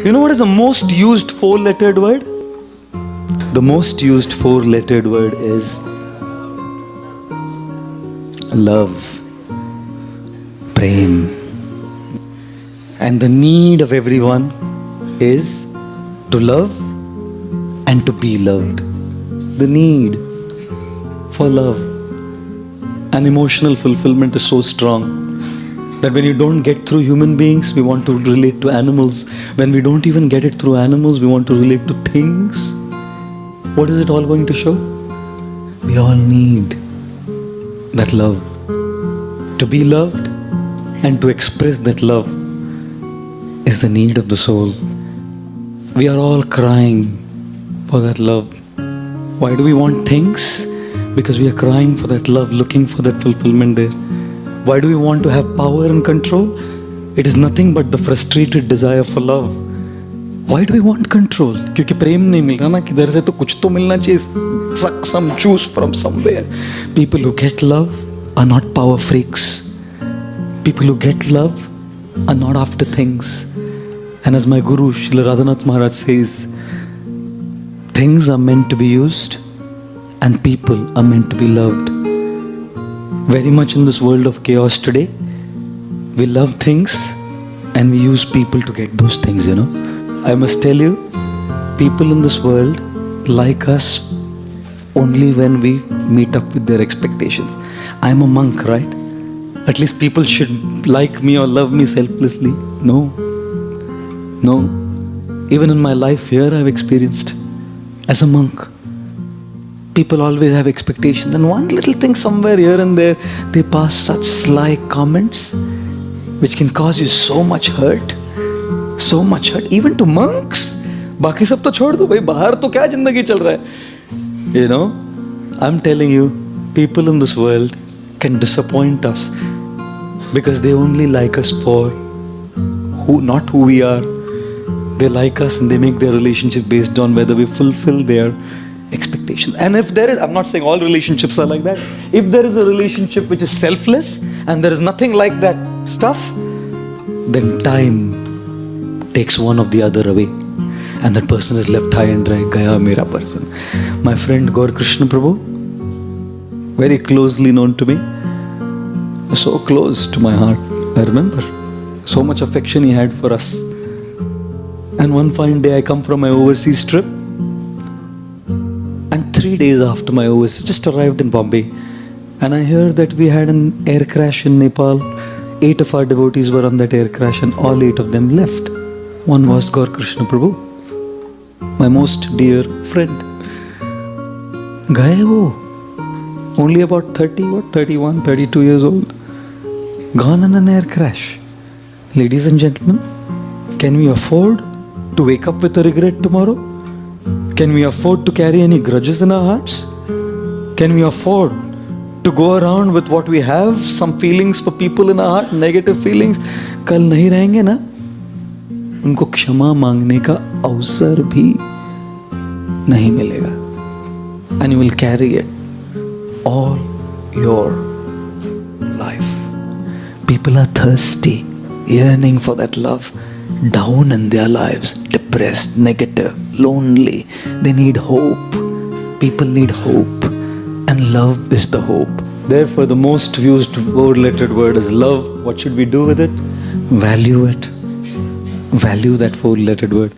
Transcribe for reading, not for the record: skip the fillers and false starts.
You know what is the most used four-lettered word? The most used four-lettered word is love, prem. And the need of everyone is to love and to be loved. The need for love. And emotional fulfillment is so strong that when you don't get through human beings, we want to relate to animals. When we don't even get it through animals, we want to relate to things. What is it all going to show? We all need that love. To be loved and to express that love is the need of the soul. We are all crying for that love. Why do we want things? Because we are crying for that love, looking for that fulfillment there. Why do we want to have power and control? It is nothing but the frustrated desire for love. Why do we want control? क्योंकि प्रेम नहीं मिल रहा ना किधर से, तो कुछ तो मिलना चाहिए. Suck some juice from somewhere. People who get love are not power freaks. People who get love are not after things. And as my Guru Srila Radhanath Maharaj says, things are meant to be used and people are meant to be loved. Very much in this world of chaos today, we love things and we use people to get those things, you know. I must tell you, people in this world like us only when we meet up with their expectations. I'm a monk, right? At least people should like me or love me selflessly. No. Even in my life here, I've experienced as a monk, people always have expectations, and one little thing somewhere here and there, they pass such sly comments which can cause you so much hurt, even to monks. बाकी सब तो छोड़ दो भाई, बाहर तो क्या जिंदगी चल रहा है? You know, I'm telling you, people in this world can disappoint us because they only like us for not who we are. They like us and they make their relationship based on whether we fulfill their expectations. And if there is, I'm not saying all relationships are like that. If there is a relationship which is selfless and there is nothing like that stuff, then time takes one of the other away. And that person is left high and dry. Gaya mera person. My friend Gaur Krishna Prabhu, very closely known to me, so close to my heart. I remember so much affection he had for us. And one fine day I come from my overseas trip, and 3 days after my overseas, just arrived in Bombay, and I hear that we had an air crash in Nepal. 8 of our devotees were on that air crash and all 8 of them left. One was Gaur Krishna Prabhu, my most dear friend. Gaye wo, only about 31, 32 years old, gone in an air crash. Ladies and gentlemen, can we afford to wake up with a regret tomorrow? Can we afford to carry any grudges in our hearts? Can we afford to go around with what we have, some feelings for people in our heart, negative feelings? कल नहीं रहेंगे ना, उनको क्षमा मांगने का अवसर भी नहीं मिलेगा. And you will carry it all your life. People are thirsty, yearning for that love, down in their lives, depressed, negative, lonely. They need hope. People need hope, and love is the hope. Therefore, the most used four-lettered word is love. What should we do with it? Value it. Value that four-lettered word.